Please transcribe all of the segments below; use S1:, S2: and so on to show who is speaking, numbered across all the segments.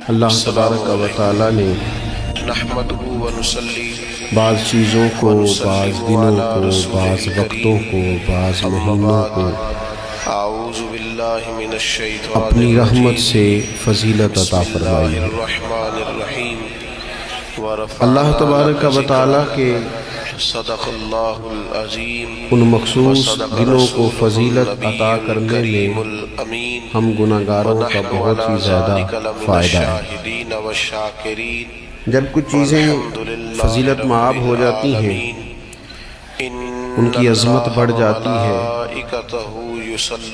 S1: اللہ تبارک و تعالیٰ نے بعض چیزوں کو، بعض دنوں کو، بعض وقتوں کو، بعض مہینوں کو اپنی رحمت سے فضیلت عطا فرمائی ہے۔ اللہ تبارک و تعالیٰ کے ان مخصوص دنوں کو فضیلت عطا کرنے میں ہم گناہگاروں کا بہت ہی زیادہ فائدہ ہے۔ جب کچھ چیزیں فضیلت مآب ہو جاتی ہیں، ان کی عظمت بڑھ جاتی ہے،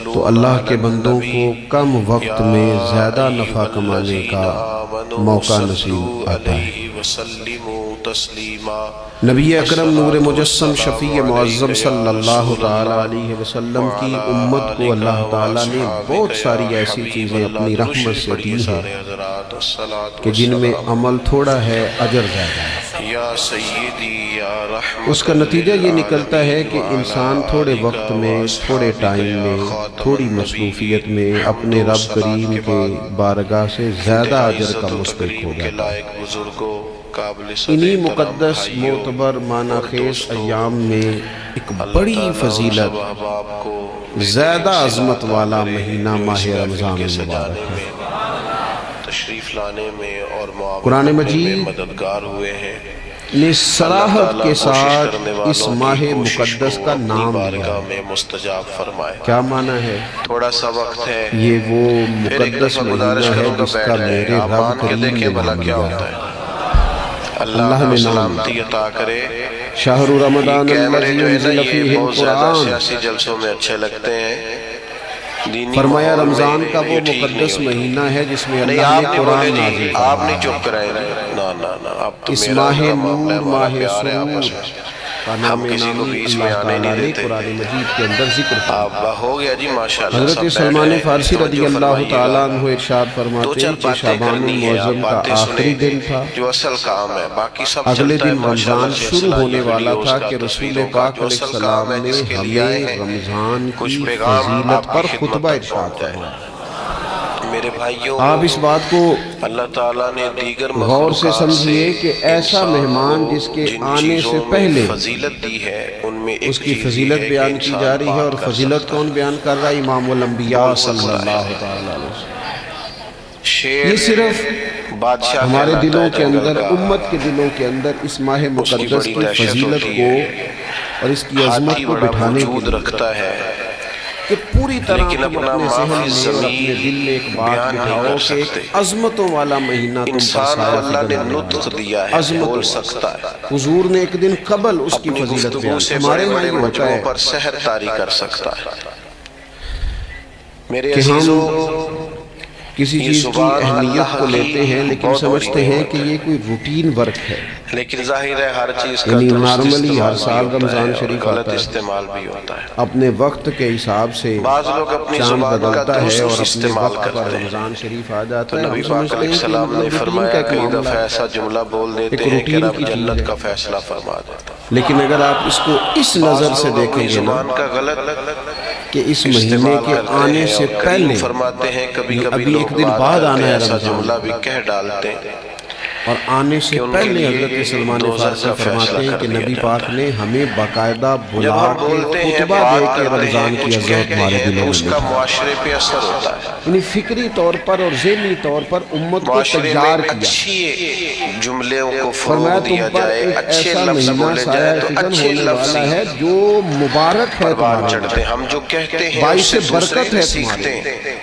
S1: تو اللہ کے بندوں کو کم وقت میں زیادہ نفع کمانے کا موقع نصیب آتا ہے۔ نبی اکرم نور مجسم شفیع معظم صلی اللہ تعالیٰ علیہ وسلم کی امت کو اللہ تعالیٰ نے بہت ساری ایسی چیزیں اپنی رحمت سے دی ہیں کہ جن میں عمل تھوڑا ہے، اجر زیادہ ہے۔ اس کا نتیجہ یہ نکلتا ہے کہ انسان تھوڑے وقت میں، تھوڑے ٹائم میں، تھوڑی مصروفیت میں اپنے رب کریم کے بارگاہ سے زیادہ اجر کا مستحق ہو جاتا ہے۔ انہی مقدس معتبر معنی خیز ایام میں ایک بڑی فضیلت، زیادہ عظمت والا مہینہ ماہ رمضان مبارک ہے۔
S2: تشریف لانے میں اور
S1: قرآن
S2: معاونت
S1: مجید
S2: میں مددگار ہوئے ہیں۔
S1: نے صراحت کے ساتھ اس ماہ مقدس کا نام دیا
S2: میں مستجاب فرمائے۔
S1: کیا معنی ہے؟
S2: تھوڑا سا وقت ہے،
S1: یہ وہ مقدس مہینہ ہے جس کا میرے رب کریم نے نام لیا ہے۔ اللہ نے نام
S2: سلامتی عطا کرے۔
S1: شہر رمضان
S2: کیمرے جو ہے نا،
S1: الذی
S2: یہ
S1: فیہ
S2: بہت زیادہ
S1: القرآن،
S2: سیاسی جلسوں میں اچھے لگتے ہیں۔ دینی
S1: فرمایا
S2: ماحول میں
S1: رمضان کا وہ
S2: یہ ٹھیک نہیں
S1: مقدس
S2: ہوتی۔
S1: مہینہ ہے جس میں
S2: نہیں،
S1: اللہ
S2: آپ
S1: نے
S2: نہیں
S1: قرآن
S2: بولے
S1: نازل
S2: جی،
S1: فرمایا
S2: آپ نہیں
S1: ہے۔
S2: چپ کرائے جی، نا اب تو
S1: اس
S2: میرا
S1: ماہ
S2: کا معاملہ ہے،
S1: نور،
S2: ہمارا
S1: ماہ
S2: پیار ہے آپس
S1: سرور
S2: میں۔
S1: کا
S2: ہم
S1: نام
S2: کسی کو
S1: نامی
S2: بیچ میں
S1: اللہ
S2: آنے
S1: تعالیٰ
S2: نہیں
S1: نے
S2: دیتے۔
S1: قرآن مجید کے اندر ذکر فرمایا۔
S2: ہو گیا جی ماشاءاللہ۔
S1: حضرت
S2: سب
S1: سلمان
S2: بیٹھ
S1: فارسی
S2: گئے،
S1: رضی
S2: توجہ
S1: اللہ
S2: فرمائیے
S1: تعالیٰ
S2: گا۔
S1: عنہ ارشاد
S2: دو
S1: فرماتے
S2: چار
S1: ہیں کہ
S2: باتیں
S1: شعبان
S2: کرنی ہے، آپ
S1: المعظم کا
S2: باتیں
S1: آخری
S2: سنیں
S1: دن تھا۔
S2: جو اصل کام ہے، باقی سب
S1: اگلے
S2: چلتا ہے
S1: دن
S2: ماشاءاللہ
S1: رمضان
S2: سے
S1: شروع
S2: سلسلہ
S1: ہونے
S2: یہ
S1: والا
S2: ویڈیوز
S1: تھا
S2: کا،
S1: کہ رسول
S2: تصویروں کا،
S1: پاک
S2: جو
S1: علیہ
S2: اصل کام ہے
S1: السلام نے
S2: جس کے لیے آئے
S1: ہمیں
S2: ہیں،
S1: رمضان
S2: کچھ
S1: کی
S2: پیغام
S1: فضیلت
S2: آپ
S1: پر
S2: کی خدمت
S1: خطبہ
S2: تک
S1: ارشاد
S2: پہنچ جائے۔
S1: فرمایا۔
S2: میرے بھائیوں،
S1: آپ اس بات کو
S2: اللہ تعالیٰ نے دیگر
S1: غور سے
S2: مخلوقات
S1: سمجھیے کہ ایسا
S2: انسان
S1: مہمان
S2: کو
S1: جس کے
S2: جن
S1: آنے سے
S2: چیزوں میں
S1: پہلے
S2: فضیلت دی ہے، ان میں ایک
S1: اس کی
S2: چیز
S1: فضیلت
S2: یہ ہے
S1: بیان
S2: کہ
S1: کی
S2: انسان
S1: جا رہی ہے، اور
S2: بات کر
S1: فضیلت
S2: سکتا
S1: کون بیان کر رہا ہے؟ امام الانبیاء
S2: بول
S1: صلی
S2: سکتا
S1: اللہ
S2: ہے۔
S1: تعالیٰ علیہ وسلم۔
S2: شیر
S1: یہ صرف
S2: بادشاہ
S1: ہمارے
S2: کہلاتا
S1: دلوں
S2: ہے
S1: کے
S2: جنگل
S1: اندر،
S2: کا،
S1: امت کے دلوں کے اندر اس ماہ
S2: اس کی
S1: مقدس
S2: بڑی
S1: کی
S2: دہشت
S1: فضیلت
S2: ہوتی
S1: کو
S2: ہے۔
S1: اور اس کی عظمت
S2: ہاتھی
S1: کو
S2: بڑا
S1: بٹھانے کے
S2: وجود
S1: لیے
S2: رکھتا ہے،
S1: کہ پوری طرح
S2: لیکن
S1: تم
S2: اپنا
S1: اپنے ذہن
S2: معافی
S1: میں اور اپنے دل میں ایک بات
S2: بیان نہیں
S1: بٹھاؤ
S2: کر
S1: کہ ایک
S2: سکتے۔
S1: عظمتوں والا مہینہ تم پر
S2: انسان کو
S1: سایہ
S2: اللہ نے
S1: فگن
S2: نطق دیا ہے،
S1: عظمتوں
S2: بول
S1: والا۔
S2: سکتا ہے،
S1: حضور نے ایک دن قبل اس کی
S2: اپنی
S1: فضیلت
S2: گفتگو
S1: بیان
S2: سے
S1: ہمارے
S2: بڑے
S1: ہاں
S2: بڑے
S1: یہ ہوتا
S2: مجموعوں
S1: ہے
S2: پر سحر طاری کر سکتا ہے۔ میرے
S1: کہ
S2: عزیزوں،
S1: ہم کسی
S2: یہ
S1: چیز کی
S2: زبان
S1: اہمیت
S2: اللہ
S1: کو
S2: کی
S1: لیتے ہیں لیکن
S2: بہت
S1: سمجھتے
S2: بڑی
S1: ہیں کہ
S2: نعمت ہے۔
S1: یہ کوئی روٹین ورک ہے،
S2: لیکن ظاہر ہے ہر چیز کا
S1: یعنی
S2: درست
S1: نارملی ہر
S2: استعمال
S1: سال
S2: بھی ہوتا
S1: رمضان
S2: ہے اور
S1: شریف
S2: غلط
S1: آتا ہے،
S2: استعمال بھی ہوتا ہے۔
S1: اپنے وقت کے حساب سے
S2: بعض لوگ اپنی
S1: چاند
S2: زبان کا
S1: بدلتا ہے
S2: درست
S1: اور اپنے
S2: استعمال
S1: وقت پر
S2: کرتے ہیں۔
S1: رمضان شریف آ
S2: تو
S1: جاتا ہے،
S2: نبی
S1: ہم
S2: پاک
S1: سمجھتے
S2: علیہ
S1: ہیں کہ
S2: السلام نے
S1: روٹین
S2: فرمایا
S1: کا ایک
S2: کئی
S1: معاملہ
S2: دفعہ
S1: ہے،
S2: ایسا جملہ بول دیتے
S1: ایک
S2: ہیں کہ
S1: روٹین
S2: رب
S1: کی چیز
S2: جنت
S1: ہے۔
S2: کا فیصلہ فرما دیتا ہے۔
S1: لیکن اگر آپ اس کو اس نظر سے دیکھیں
S2: اپنی
S1: گے نا
S2: زبان کا غلط
S1: کہ اس مہینے
S2: استعمال
S1: کے
S2: کرتے
S1: آنے
S2: ہیں
S1: سے
S2: اور
S1: پہلے
S2: کریم فرماتے ہیں کبھی کبھی
S1: ابھی
S2: لوگ
S1: ایک دن بعد آنا ہے
S2: ایسا
S1: رمضان،
S2: جملہ بھی کہہ ڈالتے ہیں
S1: اور آنے سے
S2: کہ ان کے
S1: پہلے
S2: لیے
S1: حضرت سلمان
S2: دوزخ
S1: فارسی
S2: کا
S1: فرماتے
S2: فیصلہ
S1: ہیں
S2: کر
S1: کہ
S2: دیا
S1: نبی
S2: جاتا
S1: پاک
S2: ہے۔
S1: نے ہمیں باقاعدہ
S2: جب
S1: بلا
S2: ہم
S1: کے
S2: بولتے ہیں،
S1: خطبہ
S2: بات
S1: دے کے
S2: کرتے ہیں،
S1: رمضان کی
S2: کچھ
S1: عظمت
S2: کہتے
S1: ہمارے
S2: ہیں
S1: دلوں
S2: تو
S1: میں
S2: اس کا
S1: لکھی،
S2: معاشرے پہ اثر ہوتا ہے۔
S1: یعنی فکری طور پر اور ذہنی طور پر امت کو
S2: معاشرے میں
S1: تیار کیا،
S2: اچھی جملوں کو
S1: فرمایا
S2: فروغ
S1: تم
S2: دیا
S1: پر
S2: جائے،
S1: ایک
S2: اچھے
S1: ایسا
S2: لفظ
S1: مہینہ
S2: بولے
S1: سایہ
S2: جائے تو
S1: فگن
S2: اچھے
S1: ہونے
S2: لفظ
S1: والا ہے جو مبارک ہے
S2: پروان
S1: تمہارے
S2: چڑھتے ہیں۔ ہم جو کہتے ہیں
S1: باعث
S2: اس سے دوسرے
S1: برکت ہے
S2: سیکھتے
S1: تمہارے۔
S2: ہیں۔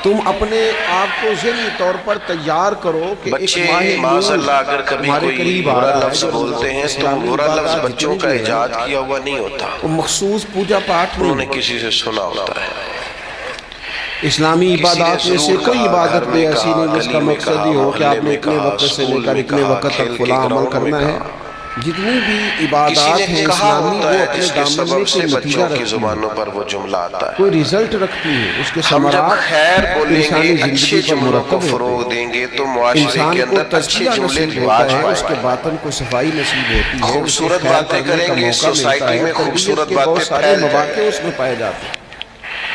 S1: تم اپنے آپ کو ذہنی طور پر تیار کرو کہ ایک
S2: بچے
S1: ماہ
S2: معاذ
S1: نور
S2: اللہ اگر کبھی
S1: تمہارے
S2: کوئی
S1: قریب آ
S2: برا
S1: رہا ہے،
S2: لفظ
S1: جو
S2: بولتے ہیں تو
S1: اسلامی
S2: برا لفظ
S1: عبادات
S2: بچوں
S1: جتنے
S2: کا
S1: بھی ہیں،
S2: ایجاد کیا ہوا نہیں ہوتا،
S1: وہ مخصوص پوجا پاٹ
S2: انہوں نے
S1: نہیں،
S2: کسی سے سنا ہوتا ہے۔
S1: اسلامی عبادات میں سے کوئی عبادت بھی ایسی نہیں جس کا مقصد ہی ہو کہ آپ نے اتنے وقت سے لے کر اتنے وقت تک فلاں عمل کرنا ہے۔ جتنی بھی
S2: کسی
S1: عبادات
S2: نے
S1: ہیں
S2: کہا
S1: اسلامی
S2: ہوتا
S1: وہ
S2: ہے
S1: اپنے
S2: جس کے
S1: دامن میں
S2: سبب سے
S1: کوئی نتیجہ
S2: بچوں کی
S1: رکھتی ہے،
S2: زبانوں پر وہ جملہ آتا ہے۔
S1: کوئی رزلٹ رکھتی ہے، اس کے
S2: ہم جب
S1: ثمرات
S2: خیر بولیں
S1: انسانی
S2: گے،
S1: زندگی
S2: اچھے
S1: پر
S2: جملوں کو
S1: مرتب
S2: فروغ
S1: ہوتے ہیں۔
S2: دیں گے تو معاشرے
S1: انسان
S2: کے
S1: کو
S2: اندر اچھے
S1: تزکیہ
S2: جملے
S1: نصیب
S2: رواج
S1: ہوتا ہے،
S2: پائیں
S1: اس کے
S2: گے۔
S1: باطن کو صفائی نصیب ہوتی ہے،
S2: خوبصورت
S1: اسے خیر
S2: باتیں
S1: کرنے
S2: کریں
S1: کا
S2: گے،
S1: موقع ملتا
S2: سوسائٹی
S1: ہے،
S2: میں
S1: تربیت
S2: خوبصورت
S1: کے
S2: باتیں
S1: بہت سارے
S2: پھیل
S1: مواقع
S2: جائیں۔
S1: اس میں پائے جاتے ہیں۔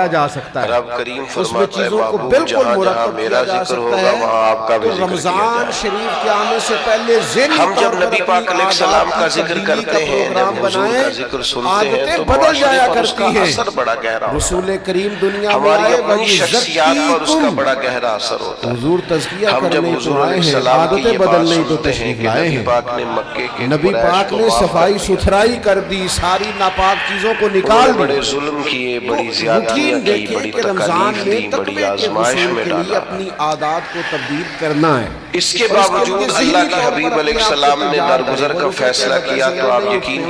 S1: بڑھایا جا سکتا ہے،
S2: رب کریم
S1: اس میں
S2: فرماتا ہے
S1: چیزوں کو
S2: محبوب
S1: بالکل
S2: جہاں جہاں
S1: مرتب
S2: میرا
S1: کیا جا
S2: ذکر
S1: سکتا
S2: ہوگا وہاں آپ کا
S1: ہے۔
S2: بھی
S1: تو
S2: ذکر کیا
S1: رمضان
S2: جائے۔
S1: شریف کے آنے سے پہلے ذہنی
S2: ہم
S1: طور
S2: جب
S1: پر
S2: نبی
S1: اپنی
S2: پاک علیہ السلام
S1: عادات
S2: کا
S1: کی
S2: ذکر
S1: تبدیلی
S2: کرتے
S1: کا
S2: ہیں،
S1: پروگرام
S2: جب حضور
S1: بنائیں،
S2: کا ذکر سنتے ہیں
S1: عادتیں
S2: تو
S1: بدل
S2: معاشرے
S1: جایا
S2: پر اس کا
S1: کرتی ہیں۔
S2: اثر بڑا گہرا ہوتا ہے،
S1: رسول کریم دنیا میں
S2: ہماری
S1: آئے
S2: اپنی شخصیات پر اس کا
S1: وَيُزَكِّيكُمْ،
S2: بڑا گہرا اثر ہوتا ہے۔
S1: حضور تزکیہ
S2: ہم جب
S1: کرنے
S2: حضور
S1: تو
S2: علیہ
S1: آئے ہیں،
S2: السلام کی
S1: عادتیں
S2: یہ بات
S1: بدلنے تو
S2: سنتے ہیں
S1: تشریف
S2: کہ
S1: لائے
S2: نبی
S1: ہیں۔
S2: پاک نے مکے کے
S1: نبی
S2: قریش
S1: پاک
S2: کو
S1: نے
S2: معاف
S1: صفائی
S2: کر دیا،
S1: ستھرائی کر دی، ساری ناپاک چیزوں کو
S2: انہوں نے
S1: نکال دی۔
S2: بڑے ظلم کیے، بڑی
S1: تو
S2: زیادتیاں
S1: روٹین
S2: کی،
S1: دیکھیں
S2: بڑی
S1: کہ رمضان
S2: تکالیف
S1: میں
S2: دی، بڑی
S1: تقوی کے
S2: آزمائش
S1: حصول
S2: میں
S1: کے لیے
S2: ڈالا۔
S1: اپنی عادات کو تبدیل کرنا ہے۔
S2: اس کے
S1: اور اس کے
S2: باوجود
S1: لیے
S2: اللہ
S1: ذہنی
S2: کے
S1: طور پر
S2: حبیب
S1: اپنے
S2: علیہ
S1: آپ کو
S2: السلام نے
S1: تیار
S2: درگزر
S1: کریں۔
S2: کا
S1: وہ
S2: فیصلہ
S1: کہتے
S2: کیا
S1: ہیں
S2: تو آپ
S1: نہیں،
S2: یقین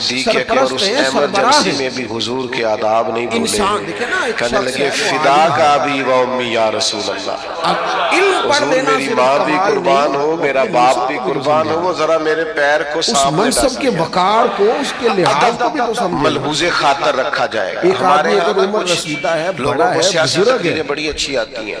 S2: صدیق اکبر اس ایمرجنسی میں بھی حضور کے آداب نہیں بھولے، کہنے لگے فدا کا ابی و امی یا رسول اللہ، حضور میری ماں بھی قربان ہو، میرا باپ بھی قربان ہو، وہ ذرا میرے پیر کو
S1: اس
S2: سامنے
S1: منصب کے وقار کو، اس کے لحاظ کو بھی تو سمجھے،
S2: ملحوظ خاطر رکھا جائے گا۔
S1: ایک
S2: ہمارے
S1: آدمی
S2: یہاں
S1: اگر
S2: نا
S1: عمر
S2: کچھ
S1: رسیدہ ہے،
S2: لوگوں
S1: بڑا
S2: کو
S1: ہے،
S2: سیاسی
S1: بزرگ
S2: تقریریں
S1: ہے،
S2: بڑی اچھی آتی ہیں،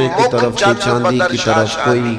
S1: سونے کی طرف کوئی چاندی کی طرف کوئی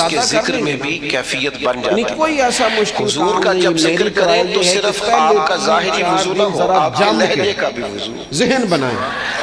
S2: کے ذکر میں بھی کیفیت بن جاتی ہے۔
S1: کوئی ایسا مشکل
S2: حضور کا جب ذکر کریں تو صرف آپ کا ظاہری وضو نہ ہو، آپ کے لہجے کا بھی وضو،
S1: ذہن بنائیں۔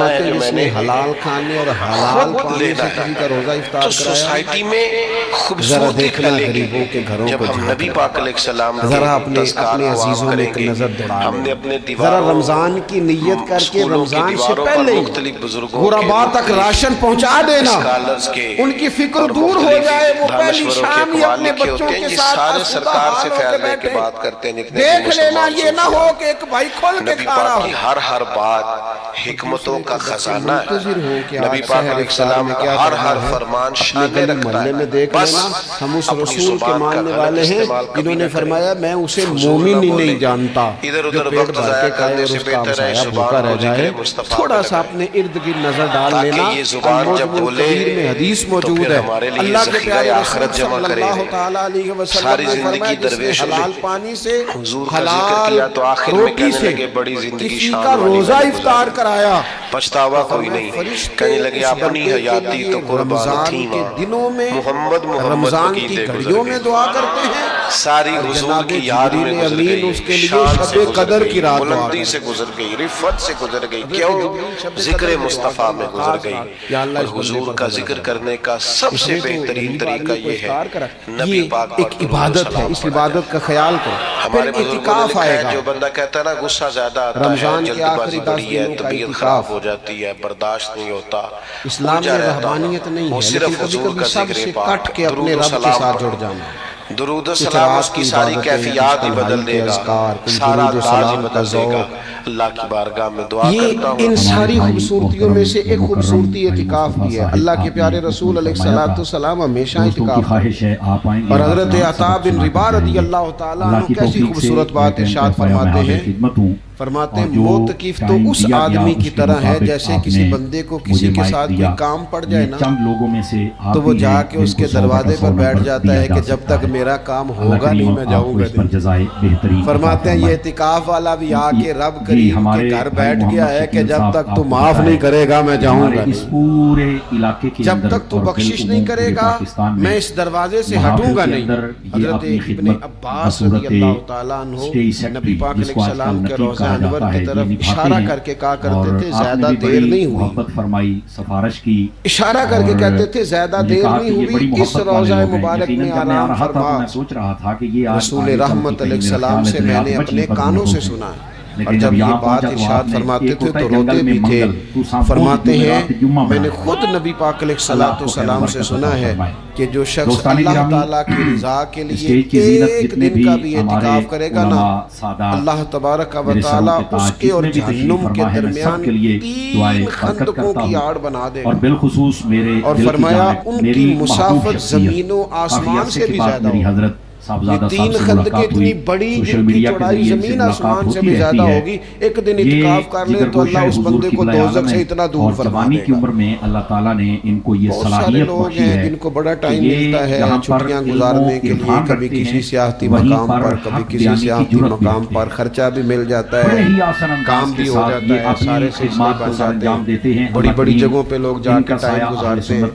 S1: فرماتے ہیں جس نے حلال کھانے اور حلال
S2: خود
S1: پانے
S2: لینا
S1: سے کسی کا روزہ افطار
S2: تو
S1: کرایا
S2: سوسائٹی میں خوبصورت ضرور
S1: دیکھنا
S2: دکھا لیں
S1: غریبوں کے گھروں
S2: جب
S1: کو
S2: ہم
S1: جھانکنا۔
S2: نبی پاک علیہ السلام
S1: ذرا
S2: کے
S1: اپنے
S2: تذکار کو
S1: عزیزوں
S2: عام
S1: میں
S2: کریں
S1: ایک
S2: گے۔
S1: نظر دوڑا
S2: ہم
S1: لیں۔
S2: نے اپنے
S1: ذرا
S2: دیواروں
S1: رمضان کی نیت کر کے
S2: اسکولوں کی
S1: رمضان سے
S2: دیواروں پر
S1: پہلے ہی
S2: مختلف بزرگوں
S1: غربا
S2: کے
S1: تک راشن پہنچا دینا،
S2: اسکالرز کے
S1: ان کی فکر
S2: اور
S1: دور ہو
S2: مختلف
S1: جائے، وہ پہلی
S2: دانشوروں کے
S1: شام ہی
S2: اقوال
S1: اپنے
S2: لکھے
S1: بچوں
S2: ہوتے ہیں
S1: کے
S2: جی
S1: ساتھ
S2: سارے
S1: آسودہ
S2: سرکار
S1: حال
S2: سے
S1: ہو کے
S2: فیض لے کے
S1: بیٹھے۔
S2: بات کرتے ہیں جتنے بھی
S1: دیکھ لینا
S2: مسلمان
S1: یہ نہ
S2: صوفیاء
S1: ہو کہ ایک بھائی کھول کے
S2: نبی
S1: کھا
S2: پاک
S1: رہا
S2: کی
S1: ہو۔
S2: ہر بات حکمتوں کا خزانہ
S1: منتظر ہو
S2: ہے۔
S1: کہ
S2: نبی
S1: آج
S2: پاک
S1: سحر
S2: علیہ
S1: افطار
S2: السلام
S1: میں
S2: کا
S1: کیا
S2: ہر
S1: کرنا ہے،
S2: فرمان
S1: اپنے
S2: شامل
S1: گلی
S2: رکھتا
S1: محلے میں
S2: ہے۔
S1: دیکھ
S2: بس
S1: لینا، ہم اس
S2: اپنی
S1: رسول کے
S2: زبان کا
S1: ماننے
S2: غلط
S1: والے ہیں
S2: استعمال کبھی
S1: جنہوں نے
S2: نہ کریں،
S1: فرمایا میں اسے
S2: فضول
S1: مومن
S2: نہ
S1: ہی
S2: بولیں،
S1: نہیں جانتا
S2: ادھر
S1: جو
S2: ادھر
S1: پیٹ
S2: وقت
S1: بھر
S2: ضائع
S1: کے کھائے
S2: کرنے
S1: اور
S2: سے
S1: اس کا
S2: بہتر ہے
S1: ہمسایہ
S2: زبان
S1: بھوکا رہ
S2: کو
S1: جائے۔
S2: ذکر مصطفیٰ
S1: تھوڑا
S2: پہ
S1: سا
S2: لگائیں
S1: اپنے ارد گرد نظر ڈال
S2: تاکہ
S1: لینا،
S2: یہ زبان جب
S1: المعجم
S2: بولے
S1: الکبیر میں حدیث
S2: تو
S1: موجود
S2: پھر
S1: ہے،
S2: ہمارے لیے
S1: اللہ کے
S2: ذخیرہ
S1: پیارے
S2: آخرت
S1: رسول
S2: جمع
S1: صلی
S2: کرے
S1: اللہ
S2: ہوئے۔
S1: تعالیٰ علیہ وسلم
S2: ساری
S1: نے فرمایا
S2: زندگی
S1: جس نے
S2: درویشوں نے
S1: حلال پانی سے،
S2: حضور کا ذکر
S1: حلال
S2: کیا تو آخر میں
S1: روٹی
S2: کہنے
S1: سے
S2: لگے بڑی زندگی
S1: کسی
S2: شان
S1: کا
S2: والی
S1: روزہ
S2: میں نے
S1: افطار
S2: گزاری۔
S1: کرایا،
S2: پچھتاوا کوئی نہیں،
S1: فرشتے
S2: کہنے لگے
S1: اس
S2: اپنی
S1: بندے کے
S2: حیاتی
S1: لیے
S2: تو قربان
S1: رمضان
S2: تھی
S1: کے
S2: ماں
S1: دنوں میں
S2: محمد
S1: رمضان کی
S2: عقیدے گزر
S1: گھڑیوں میں
S2: گئی۔
S1: دعا کرتے ہیں،
S2: ساری
S1: اور
S2: حضور
S1: جناب
S2: کی یاد میں
S1: جبریل
S2: گزر
S1: امین
S2: گئی،
S1: اس کے لیے
S2: شان سے
S1: شب
S2: گزر
S1: قدر
S2: گئی،
S1: کی رات دعا
S2: بلندی
S1: کرتے
S2: سے
S1: ہیں۔
S2: گزر گئی، رفت سے گزر گئی،
S1: حضرت
S2: کیوں
S1: جبریل شب قدر
S2: ذکر
S1: میں دعا
S2: مصطفیٰ میں
S1: کرتے
S2: گزر
S1: ہیں،
S2: گئی۔
S1: خاص یا اللہ
S2: اور
S1: اس بندے
S2: حضور
S1: پر
S2: کا
S1: فضل
S2: ذکر
S1: کرے۔
S2: کرنے کا سب
S1: اس
S2: سے
S1: نے تو
S2: بہترین
S1: غریب
S2: طریقہ
S1: آدمی کو
S2: یہ ہے
S1: افطار کرا،
S2: نبی
S1: یہ
S2: پاک پر
S1: ایک
S2: درود و
S1: عبادت ہے،
S2: سلام
S1: اس
S2: پڑھا
S1: عبادت
S2: جائے۔
S1: کا خیال کرو۔
S2: ہمارے
S1: پھر
S2: بزرگوں نے
S1: اعتکاف
S2: لکھا
S1: آئے
S2: ہے
S1: گا،
S2: جو بندہ کہتا ہے نا غصہ زیادہ آتا ہے،
S1: رمضان کے
S2: جلد
S1: آخری
S2: بازی
S1: 10
S2: بڑی ہے،
S1: دنوں کا
S2: طبیعت
S1: اعتکاف۔
S2: خراب ہو جاتی ہے، برداشت نہیں ہوتا،
S1: اسلام
S2: الجھا
S1: میں
S2: رہتا
S1: رہبانیت
S2: ہوں،
S1: نہیں
S2: وہ
S1: ہے،
S2: صرف
S1: لیکن کبھی
S2: حضور
S1: کبھی
S2: کا
S1: سب
S2: ذکر
S1: سے
S2: پاک
S1: کٹ کے اپنے
S2: درود و
S1: رب کے
S2: سلام
S1: ساتھ
S2: پڑھو۔
S1: جڑ جانا،
S2: درود و
S1: کچھ
S2: سلام
S1: رات
S2: اس کی ساری
S1: عبادتیں،
S2: کیفیات ہی
S1: کچھ
S2: بدل
S1: تنہائی
S2: دے
S1: کے
S2: گا،
S1: اذکار، کچھ
S2: سارا
S1: درود و
S2: انداز ہی
S1: سلام کا
S2: بدل دے گا۔
S1: ذوق۔
S2: اللہ کی بارگاہ میں دعا
S1: یہ
S2: کرتا ہوں
S1: ان ساری
S3: بھائی
S1: خوبصورتیوں میں سے ایک خوبصورتی اعتکاف بھی ہے۔ اللہ کے پیارے رسول علیہ السلام ہمیشہ اعتکاف
S3: خواہش ہے آپ آئیں گے
S1: اور حضرت عطا بن رباح رضی اللہ تعالیٰ عنہ کیسی خوبصورت بات ارشاد فرماتے ہیں، فرماتے ہیں موتقف تو اس آدمی کی طرح ہے جیسے کسی بندے کو کسی کے ساتھ کوئی کام پڑ جائے نا
S3: چند لوگوں میں سے
S1: تو وہ جا کے اس کے دروازے پر بیٹھ جاتا ہے کہ جب تک میرا کام ہوگا نہیں میں جاؤں گا نہیں۔ فرماتے ہیں یہ اعتکاف والا بھی آ کے رب کریم کے گھر بیٹھ گیا ہے کہ جب تک تو معاف نہیں کرے گا میں جاؤں گا
S3: اس
S1: نہیں،
S3: پورے علاقے کے
S1: جب تک تو بخشش نہیں کرے گا میں اس دروازے سے ہٹوں گا نہیں۔ حضرت ابن عباس رضی اللہ تعالیٰ عنہ نبی پاک علیہ السلام کے روضہ انور کی طرف اشارہ کر کے کہا کرتے تھے زیادہ دیر نہیں ہوئی،
S3: محبت فرمائی، سفارش کی،
S1: اشارہ کر کے کہتے تھے زیادہ دیر نہیں ہوئی، اس روضہ مبارک میں آرام فرما۔
S3: میں سوچ رہا تھا کہ یہ
S1: رسول رحمت علیہ السلام سے میں نے اپنے کانوں سے سنا ہے، اور جب یہ بات ارشاد فرماتے تھے تو روتے بھی تھے۔ فرماتے ہیں میں نے خود نبی پاک علیہ السلام سے سنا ہے کہ جو شخص اللہ تعالیٰ کی رضا کے لیے ایک دن کا بھی اعتکاف کرے گا نا، اللہ تبارک و تعالیٰ اس کے اور جہنم کے درمیان 3 خندقوں کی آڑ بنا دے
S3: اور بالخصوص میرے
S1: اور فرمایا ان کی مسافت زمین و آسمان سے بھی زیادہ ہوگی۔ یہ 3 خندقیں اتنی بڑی، ان کی چوڑائی زمین آسمان سے بھی زیادہ ہوگی۔ ایک دن اعتکاف کر لے تو اللہ اس بندے کو دوزخ سے اتنا دور فرما دے
S3: کی
S1: گا۔
S3: عمر میں اللہ تعالیٰ نے ان کو یہ
S1: بہت سارے
S3: صلاحیت
S1: لوگ
S3: بخشی
S1: ہیں
S3: ہے
S1: جن کو بڑا ٹائم
S3: کہ یہ
S1: ملتا ہے
S3: جہاں پر
S1: چھٹیاں
S3: علم و
S1: گزارنے کے لیے،
S3: عرفان
S1: کبھی
S3: رکھتے
S1: کسی
S3: ہیں،
S1: سیاحتی
S3: وہیں
S1: مقام پر،
S3: حق
S1: کبھی کسی
S3: بیانی کی
S1: سیاحتی
S3: جرات بھی
S1: مقام
S3: رکھتے
S1: پر
S3: ہیں۔
S1: خرچہ بھی مل جاتا
S3: بڑے
S1: ہے،
S3: ہی آسان انداز
S1: کام
S3: کے
S1: بھی ہو
S3: ساتھ
S1: جاتا
S3: یہ
S1: ہے،
S3: اپنی
S1: سارے سلسلے
S3: خدمات کو
S1: بن جاتے
S3: انجام دیتے ہیں۔
S1: ہیں، بڑی بڑی جگہوں پہ لوگ جا کے ٹائم گزارتے ہیں،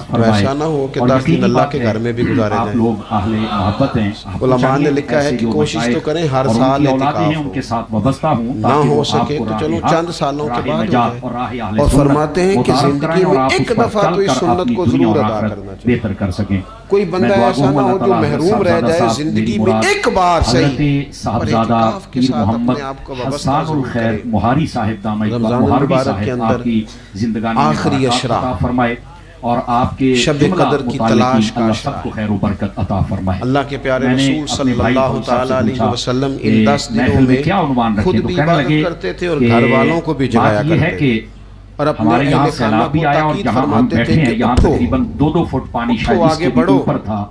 S1: تو ایسا نہ ہو کہ 10 دن اللہ کے گھر میں بھی گزارے
S3: آپ
S1: جائیں۔
S3: لوگ اہل محبت ہیں،
S1: علماء نے لکھا ہے کہ کوشش تو کریں ہر سال اعتکاف
S3: ان کے ساتھ وابستہ ہوں،
S1: نہ ہو سکے تو چلو چند سالوں کے بعد ہو جائے، اور فرماتے ہیں کہ زندگی میں ایک دفعہ تو اس سنت کو ضرور ادا کرنا چاہیے۔
S3: بہتر کر سکیں۔
S1: کوئی بندہ ایسا نہ ہو جو محروم رہ جائے زندگی میں ایک بار صحیح
S3: حضرت صاحبزادہ
S1: اعتکاف کے
S3: پیر
S1: ساتھ
S3: محمد
S1: اپنے آپ کو وابستہ
S3: حسان
S1: ضرور
S3: الخیر
S1: کرے۔
S3: مہاری صاحب دامہ
S1: رمضان
S3: مہاروی
S1: المبارک کے
S3: صاحب
S1: اندر
S3: آپ کی زندگانی میں
S1: آخری
S3: برکات
S1: اشرا،
S3: عطا فرمائے اور آپ کے
S1: شب
S3: جملہ
S1: قدر کی
S3: متعلقین
S1: تلاش کا
S3: اللہ
S1: اشرا
S3: سب کو خیر و برکت عطا فرمائے۔
S1: اللہ کے پیارے
S3: میں نے
S1: رسول
S3: اپنے
S1: صلی
S3: بھائی
S1: اللہ
S3: فوج صاحب سے
S1: تعالیٰ علیہ
S3: پوچھا
S1: وسلم
S3: کہ
S1: ان 10
S3: محفل
S1: دنوں
S3: میں کیا عنوان
S1: میں
S3: رکھے
S1: خود
S3: تو
S1: بھی
S3: کہنے
S1: عبادت
S3: لگے
S1: کرتے تھے اور
S3: کہ
S1: گھر والوں کو بھی جگایا
S3: بات یہ ہے
S1: کرتے
S3: کہ
S1: تھے، اور اپنے
S3: ہمارے یہاں
S1: اہل خانہ
S3: سیلاب بھی
S1: کو
S3: آیا اور
S1: تاکید
S3: جہاں ہم
S1: فرماتے
S3: بیٹھے
S1: تھے
S3: ہیں
S1: کہ
S3: یہاں
S1: اٹھو،
S3: تقریباً 2 فٹ پانی
S1: اٹھو،
S3: شاید اس
S1: آگے
S3: کے بھی
S1: بڑھو۔
S3: اوپر تھا،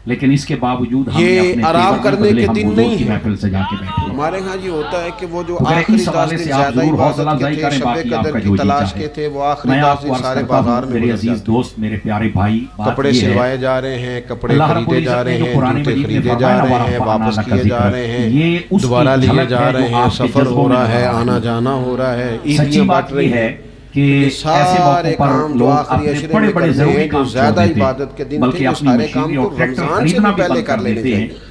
S3: لیکن اس کے باوجود ہم نے
S1: یہ
S3: اپنے
S1: آرام
S3: تیور
S1: کرنے
S3: بدلے
S1: کے
S3: ہم
S1: دن
S3: حضور
S1: نہیں
S3: کی
S1: ہے۔
S3: محفل سے جا کے بیٹھے۔
S1: ہمارے ہاں یہ ہوتا ہے کہ وہ جو
S3: تو اگر
S1: آخری
S3: اس
S1: 10
S3: حوالے
S1: دن
S3: سے آپ
S1: زیادہ
S3: ضرور حوصلہ
S1: عبادت کے
S3: افزائی
S1: تھے،
S3: کریں،
S1: شب
S3: باقی آپ
S1: قدر
S3: کا
S1: کی
S3: جو جی
S1: تلاش
S3: چاہے۔
S1: کے تھے، وہ آخری
S3: میں
S1: 10
S3: آپ کو
S1: دن
S3: عرض
S1: سارے
S3: کرتا
S1: بازار
S3: ہوں
S1: میں
S3: میرے
S1: گزر
S3: عزیز
S1: جاتے ہیں،
S3: دوست، میرے پیارے بھائی، بات
S1: کپڑے
S3: یہ ہے
S1: سلوائے جا رہے ہیں، کپڑے
S3: اللہ رب
S1: خریدے جا
S3: العزت
S1: رہے
S3: نے جو
S1: ہیں،
S3: قرآن
S1: جوتے
S3: مجید میں
S1: خریدے
S3: فرمایا
S1: جا رہے ہیں،
S3: ورفعنا
S1: واپس
S3: لک
S1: کیے جا
S3: ذکرک،
S1: رہے ہیں،
S3: یہ اس کی
S1: دوبارہ لیے
S3: جھلک
S1: جا
S3: ہے
S1: رہے
S3: جو
S1: ہیں،
S3: آپ کے
S1: سفر
S3: جذبوں
S1: ہو
S3: میں
S1: رہا ہے،
S3: نظر آ
S1: آنا
S3: رہی ہے۔
S1: جانا ہو رہا ہے،
S3: سچی
S1: عیدیاں
S3: بات
S1: بٹ رہی
S3: یہ ہے
S1: ہیں
S3: کہ
S1: یہ
S3: ایسے
S1: سارے
S3: موقعوں پر
S1: کام جو
S3: لوگ
S1: آخری
S3: اپنے
S1: عشرے
S3: بڑے
S1: میں
S3: بڑے
S1: کرتے
S3: ضروری
S1: ہیں جو
S3: کام چھوڑ
S1: زیادہ
S3: دیتے ہیں،
S1: عبادت کے دن تھے،
S3: بلکہ
S1: جو
S3: اپنی
S1: سارے
S3: مشینیں
S1: کام
S3: اور
S1: تو
S3: ٹریکٹر
S1: رمضان سے
S3: خریدنا
S1: بھی
S3: بھی
S1: پہلے
S3: بند
S1: کر
S3: کر
S1: لینے
S3: دیتے ہیں،
S1: چاہیے۔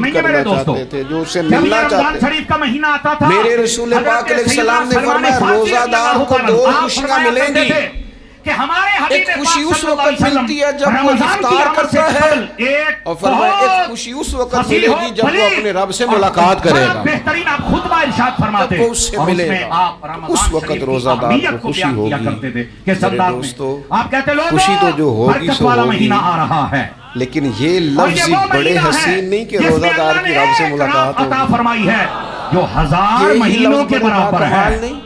S1: قریب کرنا چاہتے تھے، جو اسے
S3: جب
S1: ملنا
S3: یہ رمضان
S1: چاہتے تھے۔
S3: شریف کا مہینہ آتا تھا،
S1: میرے رسول پاک علیہ السلام نے فرمایا روزہ دار کو دو خوشیاں ملیں گی،
S3: کہ ہمارے
S1: ایک خوشی اس وقت ملتی ہے جب وہ افطار کرتا ہے، اور فرمایا ایک خوشی اس وقت ملے گی جب وہ اپنے رب سے ملاقات کرے گا،
S3: بہترین آپ خطبہ ارشاد فرماتے،
S1: وہ اس سے ملے گا، اس وقت روزہ دار کو خوشی ہوگی۔ میرے دوستو،
S3: آپ کہتے لوگ
S1: خوشی تو جو ہوگی سو ہوگی،
S3: مہینہ آ رہا ہے،
S1: لیکن یہ لفظ بڑے حسین نہیں کہ روزہ دار کی رب سے ملاقات
S3: عطا
S1: ہوگی،
S3: فرمائی ہے جو 1000
S1: یہی
S3: مہینوں
S1: لفظ
S3: کے
S1: بڑا
S3: برابر
S1: کمال
S3: ہے۔
S1: نہیں؟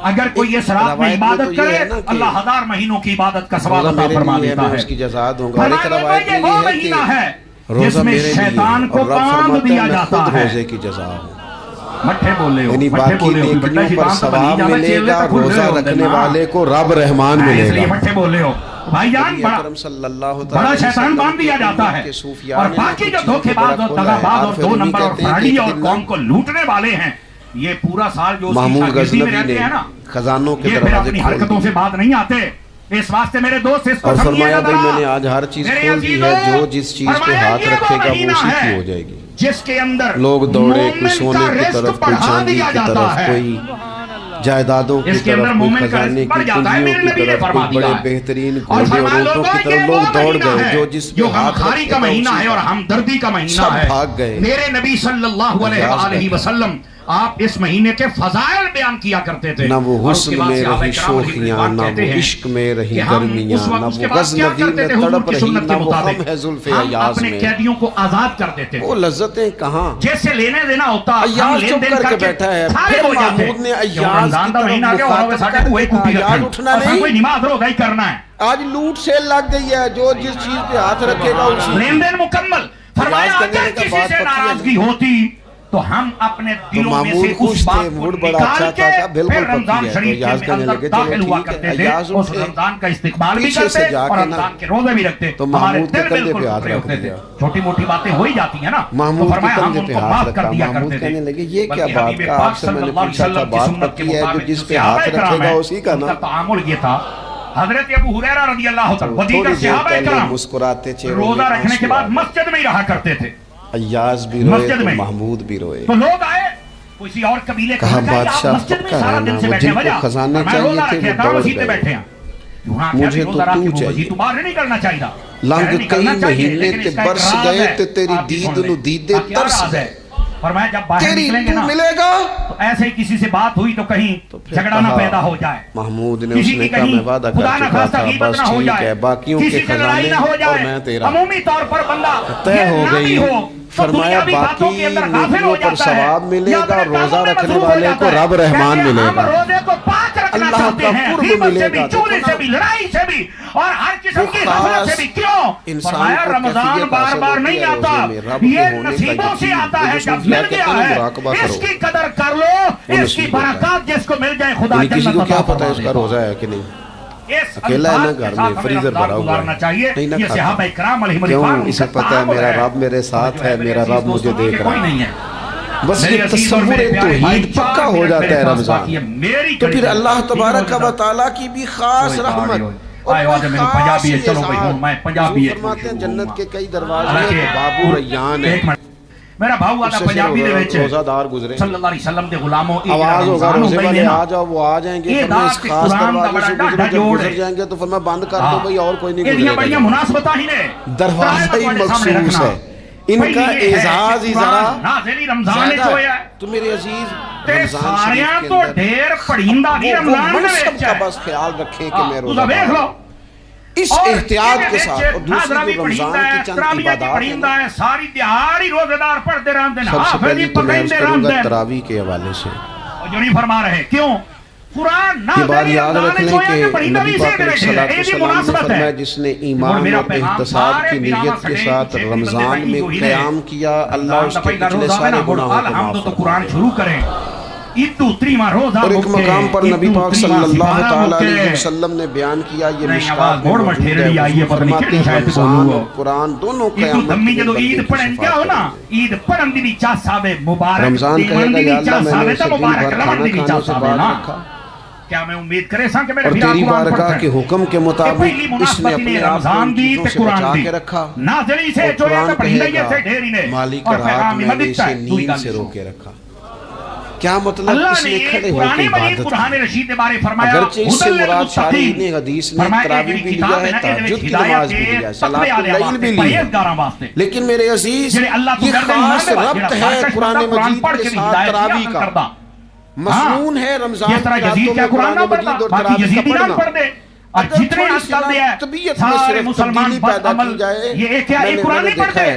S3: اگر کوئی اس رات میں عبادت کرے اللہ 1000 مہینوں کی عبادت کا ثواب عطا فرما دیتا ہے.
S1: اس کی جزا دوں گا. ایک روایت
S3: یہ وہ مہینہ ہے جس میں شیطان کو باندھ دیا جاتا ہے.
S1: روزے کی جزا ہو.
S3: مٹھے بولے ہو,
S1: یعنی باقی نیکیوں پر ثواب ملے گا, روزہ رکھنے والے کو رب رحمان ملے گا.
S3: مٹھے بولے ہو بھائی جان, بڑا شیطان باندھ دیا جاتا ہے. اور باقی جو دھوکے باز اور دغاباز اور 2 نمبر اور فراڈی اور قوم کو لوٹنے والے ہیں, یہ پورا سال جو
S1: محمود
S3: غزنوی
S1: غزنوی
S3: میں رہتے ہیں نا,
S1: خزانوں کے
S3: یہ پھر
S1: دروازے
S3: اپنی
S1: کھول
S3: حرکتوں سے بات نہیں آتے. اس واسطے میرے دوست اس کو
S1: اور
S3: سمجھیے
S1: فرمایا
S3: گا
S1: بھائی میں نے آج ہر چیز کھول دی ہے, جو جس چیز پہ ہاتھ رکھے گا وہ اسی کی ہو جائے گی.
S3: جس کے اندر
S1: لوگ دوڑے, کوئی
S3: مومن
S1: سونے
S3: کا
S1: کی
S3: رزق
S1: طرف, کوئی
S3: بڑھا
S1: چاندی
S3: دیا
S1: کی
S3: جاتا
S1: طرف,
S3: ہے.
S1: کوئی جائیدادوں کی
S3: اس کے
S1: طرف,
S3: اندر
S1: کوئی
S3: مومن کا
S1: خزانے
S3: رزق بڑھ
S1: کی
S3: جاتا ہے.
S1: کنجیوں
S3: میرے
S1: کی
S3: نبی نے
S1: طرف,
S3: فرما
S1: کوئی بڑے
S3: دیا ہے.
S1: بہترین
S3: اور
S1: گھوڑے اور اونٹوں کی طرف لوگ دوڑ گئے, جو جس پہ ہاتھ
S3: غمخاری
S1: رکھے
S3: کا
S1: گا
S3: مہینہ ہے
S1: اسی
S3: اور
S1: کا.
S3: ہمدردی کا مہینہ
S1: سب
S3: ہے.
S1: بھاگ گئے.
S3: میرے نبی صلی اللہ علیہ وسلم آپ اس مہینے کے فضائل بیان کیا کرتے تھے.
S1: نہ وہ حسن میں رہی شوخیاں, نہ وہ عشق میں رہی گرمیاں, نہ وہ غزنوی میں تڑپ رہی, نہ وہ غم ہے زلف ایاز
S3: اپنے
S1: میں.
S3: قیدیوں کو آزاد کر دیتے تھے.
S1: وہ لذتیں کہاں,
S3: جیسے لینے دینا ہوتا,
S1: ایاز چپ کر کے بیٹھا ہے. پھر محمود نے ایاز کی طرف ایاز اٹھنا نہیں,
S3: کوئی نماز روزہ ہی کرنا ہے.
S1: آج لوٹ سیل لگ گئی ہے, جو جس چیز پہ ہاتھ رکھے گا اسی.
S3: لین دین مکمل. فرمایا اگر کسی سے ناراضگی ہوتی تو ہم اپنے دلوں میں سے اس بات کو نکال کے پھر رمضان شریف کے اندر داخل ہوا کرتے تھے. اس رمضان کا استقبال بھی کرتے اور رمضان کے روزے بھی رکھتے. ہمارے دل بالکل ٹھیک ہوتے تھے. چھوٹی موٹی باتیں ہو ہی جاتی ہیں نا, تو فرمایا ہم ان کو معاف کر دیا کرتے تھے.
S1: یہ کیا بات کا, آپ سے میں نے پوچھا تھا, بات پکی ہے جو جس پہ ہاتھ رکھے گا اسی کا نا.
S3: تعامل یہ تھا. حضرت ابو ہریرہ رضی اللہ عنہ دیگر صحابہ کرام
S1: مسکراتے چہروں
S3: روزہ رکھنے کے بعد مسجد میں ہی رہا کرتے تھے.
S1: ایاز بھی روئے تو محمود بھی روئے.
S3: تو لوگ آئے کسی اور قبیلے
S1: کہا بادشاہ پکا ہے نا, وہ جن کو خزانے چاہیے تھے وہ دوڑ گئے. مجھے تو تو چاہیے. لنگ کئی مہینے تے برس گئے تے تیری دید نو دیدے ترس گئے.
S3: فرمایا جب باہر نکلیں گے نا
S1: ملے گا
S3: تو ایسے ہی کسی سے بات ہوئی تو کہیں جھگڑا نہ پیدا ہو جائے.
S1: محمود نے اس نے کہا میں وعدہ کر چکا تھا, بس ٹھیک ہے, باقیوں کے خزانے اور میں تیرا.
S3: عمومی طور پر بندہ
S1: طے ہو گئی. فرمایا باقی نیکیوں پر ثواب ملے گا, روزہ رکھنے والے کو رب رحمان ملے گا, اللہ کا قرب ملے گا.
S3: چوری سے بھی, لڑائی سے بھی اور ہر قسم کی غفلت سے بھی. کیوں؟ فرمایا رمضان بار بار نہیں آتا, یہ نصیبوں سے آتا ہے. جب مل گیا ہے اس کی قدر کر لو, اس کی برکات جس کو مل جائے خدا جنت عطا فرما دے.
S1: کسی کو کیا پتہ ہے اس کا روزہ ہے کہ نہیں, اکیلا ہے نا گھر میں, فریزر بھرا ہوا ہے, نہیں نہ کھاتا. کیوں, اسے پتہ ہے میرا رب میرے ساتھ ہے, میرا رب مجھے دیکھ رہا ہے. بس یہ تصور توحید پکا ہو جاتا ہے رمضان, تو پھر اللہ تبارک و تعالیٰ کی بھی خاص رحمت اور خاص اعزاز. فرماتے ہیں جنت کے کئی دروازے ہیں, بابو ریان ہے.
S3: میرا بھاؤ آدھا پنجابی دے وچ
S1: روزہ دار گزرے,
S3: صلی اللہ علیہ وسلم دے غلاموں
S1: آواز ہوگا روزے والے آ جاؤ, وہ آ جائیں گے. فرمایا اس خاص دروازے سے گزرے, جب گزر جائیں گے تو فرمایا بند کر دو بھئی, اور کوئی نہیں گزرے گا.
S3: بڑیاں مناسبتاں ہی نے,
S1: دروازہ ہی مخصوص ہے, ان کا اعزاز ہی ذرا زیادہ ہے. تو میرے عزیز رمضان شریف کے اندر وہ منصب کا بس خیال رکھیں کہ میں روزہ دار اس احتیاط کے ساتھ. اور دوسری جو رمضان کی چند عبادات ہیں,
S3: ساری دیہاڑی روزے دار پڑھتے رہتے ہیں,
S1: سب سے پہلی تو میں عرض کروں گا تراویح کے حوالے سے.
S3: جو نہیں فرما رہے کیوں, قرآن
S1: یہ بات یاد رکھ لیں کہ نبی پاک علیہ السلام نے فرمایا جس نے ایمان اور احتساب کی نیت کے ساتھ رمضان میں قیام کیا, اللہ اس کے پچھلے سارے گناہوں کو معاف فرمائے.
S3: قرآن شروع کریں.
S1: اور ایک مقام پر نبی پاک صلی اللہ تعالیٰ علیہ وسلم نے بیان کیا, یہ مشکات میں موجود ہے, فرماتے ہیں رمضان اور قرآن دونوں قیامت کے دن بندے کی شفاعت کریں. رمضان کہے گا یا اللہ میں نے اسے دن بھر کھانا کھانے سے بعد رکھا,
S3: کیا میں امید کرے سا کہ میرے
S1: اور تیری بارگاہ کے حکم کے مطابق اس نے اپنے آپ کو ان چیزوں سے بچا کے رکھا, اور قرآن کہے گا مالک رات میں نے اسے نیند سے روکے رکھا. کیا مطلب, اس نے کھڑے ہو کے عبادت کی. اگرچہ اس سے مراد شارحین حدیث نے تراویح بھی لیا ہے, تہجد کی نماز بھی لیا ہے, صلاۃ اللیل بھی لیا ہے, لیکن میرے عزیز یہ خاص ربط ہے قرآن مجید کے ساتھ تراویح کا. مسنون ہے رمضان کی راتوں میں قرآن مجید اور تراویح کا پڑھنا. اگر تھوڑی سی طبیعت میں صرف تبدیلی پیدا کی جائے, میں نے دیکھا ہے